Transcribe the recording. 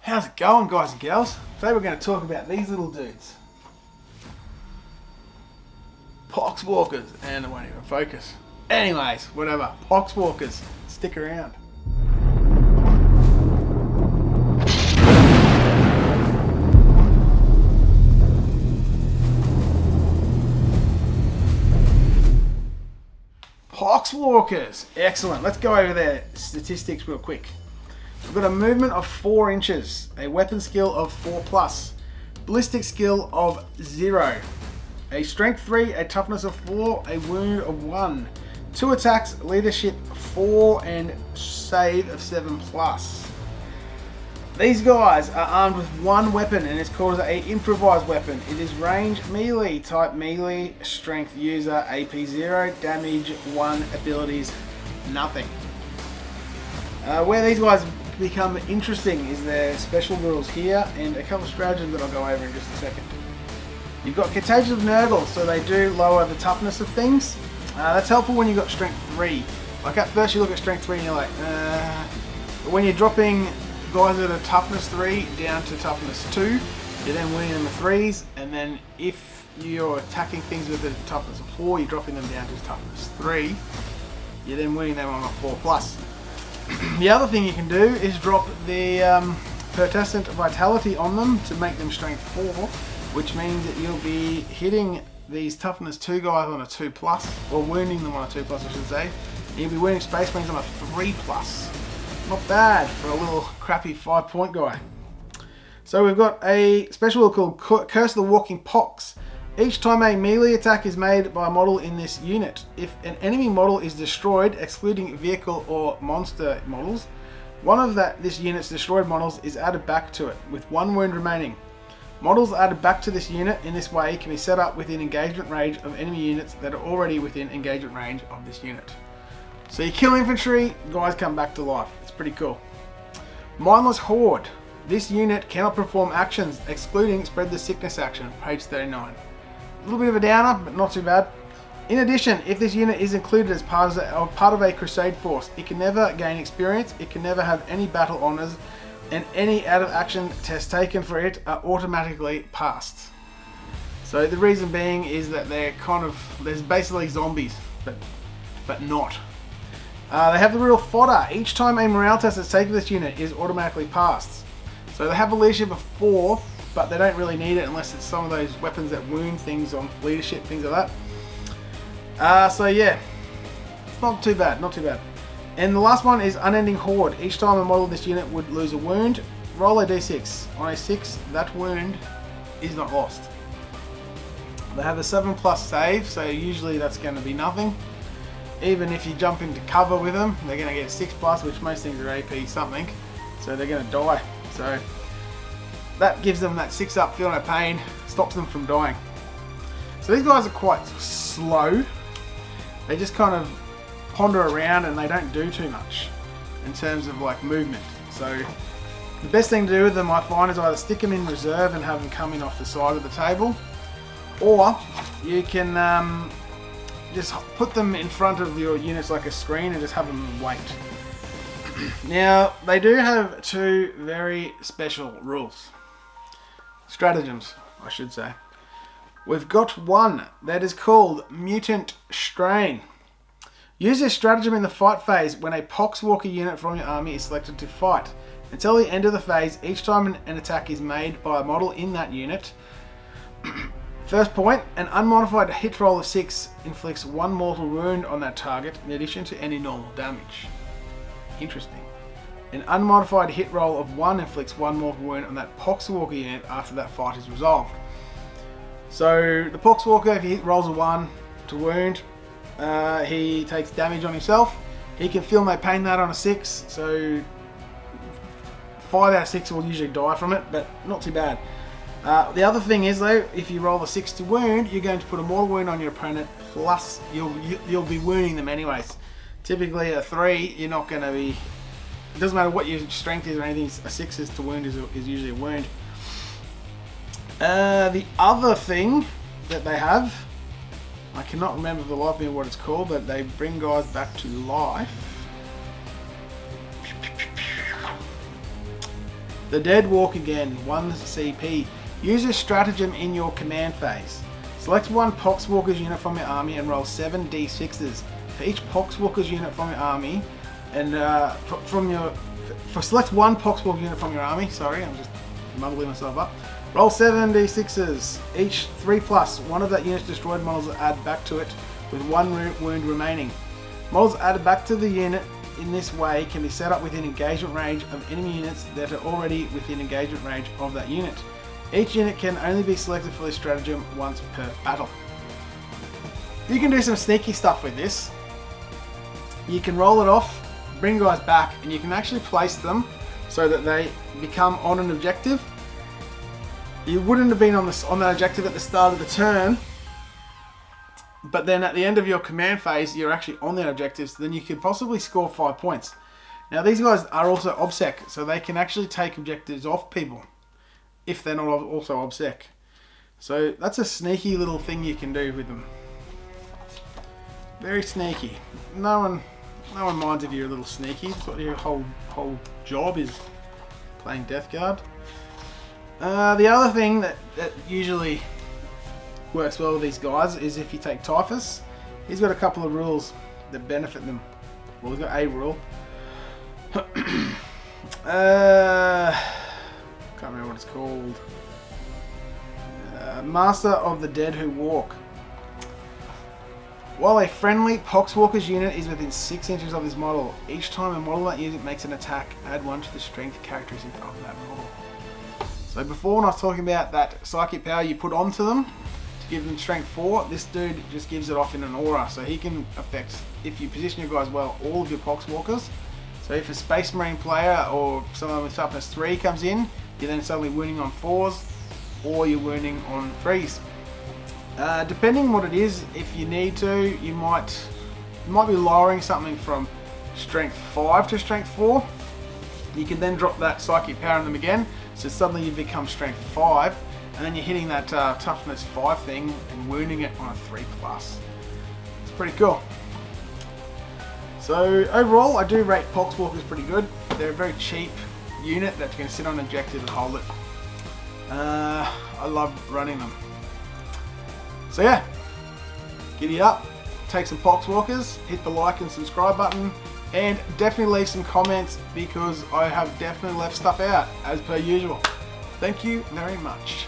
How's it going, guys and gals? Today we're going to talk about these little dudes. Poxwalkers, and I won't even focus. Anyways, whatever. Poxwalkers, stick around. Poxwalkers, excellent. Let's go over their statistics real quick. We've got a movement of 4 inches, a weapon skill of 4+, ballistic skill of 0, a strength 3, a toughness of 4, a wound of 1, 2 attacks, leadership 4, and save of 7+. These guys are armed with 1 weapon and it's called an improvised weapon. It is range melee, type melee, strength user, AP 0, damage 1, abilities nothing. Where these guys become interesting is their special rules here and a couple of stratagems that I'll go over in just a second. You've got Contagion of Nurgle, so they do lower the toughness of things. That's helpful when you've got strength 3. Like at first you look at strength 3 and you're like, but when you're dropping guys that are toughness 3 down to toughness 2, you're then winning them with 3s, and then if you're attacking things with a toughness of 4, you're dropping them down to toughness 3, you're then winning them on a 4+. The other thing you can do is drop the Pertescent Vitality on them to make them strength 4, which means that you'll be hitting these toughness 2 guys on a 2+, or wounding them on a 2+, I should say. You'll be wounding Space Marines on a 3+. Not bad for a little crappy 5-point guy. So we've got a special called Curse of the Walking Pox. Each time a melee attack is made by a model in this unit, if an enemy model is destroyed, excluding vehicle or monster models, one of this unit's destroyed models is added back to it, with 1 wound remaining. Models added back to this unit in this way can be set up within engagement range of enemy units that are already within engagement range of this unit. So you kill infantry, guys come back to life. It's pretty cool. Mindless Horde. This unit cannot perform actions, excluding Spread the Sickness action, page 39. A little bit of a downer, but not too bad. In addition, if this unit is included as part of a Crusade force, it can never gain experience, it can never have any battle honors, and any out of action tests taken for it are automatically passed. So the reason being is that they're there's basically zombies, but not. They have the real fodder. Each time a morale test is taken with this unit is automatically passed. So they have a leadership of 4, but they don't really need it unless it's some of those weapons that wound things on leadership, things like that. So yeah, it's not too bad, not too bad. And the last one is Unending Horde. Each time a model of this unit would lose a wound, roll a d6. On a 6, that wound is not lost. They have a 7+ save, so usually that's going to be nothing. Even if you jump into cover with them, they're going to get a 6+, which most things are AP something, so they're going to die. So that gives them that 6 up, feel no pain, stops them from dying. So these guys are quite slow. They just kind of ponder around and they don't do too much in terms of like movement. So the best thing to do with them, I find, is either stick them in reserve and have them come in off the side of the table, or you can just put them in front of your units like a screen and just have them wait. Now, they do have 2 very special rules. Stratagems, I should say. We've got one that is called Mutant Strain. Use this stratagem in the fight phase when a Poxwalker unit from your army is selected to fight. Until the end of the phase, each time an attack is made by a model in that unit, first point, an unmodified hit roll of 6 inflicts 1 mortal wound on that target in addition to any normal damage. Interesting. An unmodified hit roll of 1 inflicts 1 mortal wound on that Poxwalker unit after that fight is resolved. So the Poxwalker, if he rolls a 1 to wound, he takes damage on himself. He can feel no pain that on a 6, so 5 out of 6 will usually die from it, but not too bad. The other thing is though, if you roll a 6 to wound, you're going to put a mortal wound on your opponent, plus you'll be wounding them anyways. Typically a 3, you're not going to be, it doesn't matter what your strength is or anything, a 6 is to wound is usually a wound. The other thing that they have, I cannot remember for the life of me what it's called, but they bring guys back to life. The Dead walk again, 1 CP. Use this stratagem in your command phase. Select 1 Poxwalker's unit from your army and roll 7 d6s. For each Poxwalker's unit from your army, and select 1 Poxwalker unit from your army. Sorry, I'm just mumbling myself up. Roll 7 d6s, each 3+. One of that unit's destroyed models are added back to it with 1 wound remaining. Models added back to the unit in this way can be set up within engagement range of enemy units that are already within engagement range of that unit. Each unit can only be selected for this stratagem once per battle. You can do some sneaky stuff with this. You can roll it off, bring guys back, and you can actually place them so that they become on an objective. You wouldn't have been on that objective at the start of the turn, but then at the end of your command phase, you're actually on that objective, so then you could possibly score 5 points. Now these guys are also OBSEC, so they can actually take objectives off people if they're not also OBSEC. So that's a sneaky little thing you can do with them. Very sneaky. No one minds if you're a little sneaky. That's what your whole job is, playing Death Guard. The other thing that usually works well with these guys is if you take Typhus. He's got a couple of rules that benefit them. Well, he's got a rule. Can't remember what it's called. Master of the Dead Who Walk. While a friendly Poxwalker's unit is within 6 inches of this model, each time a model that unit makes an attack, add 1 to the strength characteristic of that model. So before, when I was talking about that psychic power you put onto them to give them strength 4, this dude just gives it off in an aura, so he can affect, if you position your guys well, all of your Poxwalkers. So if a Space Marine player or someone with toughness 3 comes in, you're then suddenly wounding on 4s, or you're wounding on 3s. Depending on what it is, if you need to, you might be lowering something from strength 5 to strength 4. You can then drop that psychic power on them again, so suddenly you become strength 5, and then you're hitting that toughness 5 thing and wounding it on a 3+. It's pretty cool. So overall, I do rate Poxwalkers pretty good. They're a very cheap unit that can sit on an objective and hold it. I love running them. So yeah, giddy up, take some Poxwalkers, hit the like and subscribe button, and definitely leave some comments because I have definitely left stuff out as per usual. Thank you very much.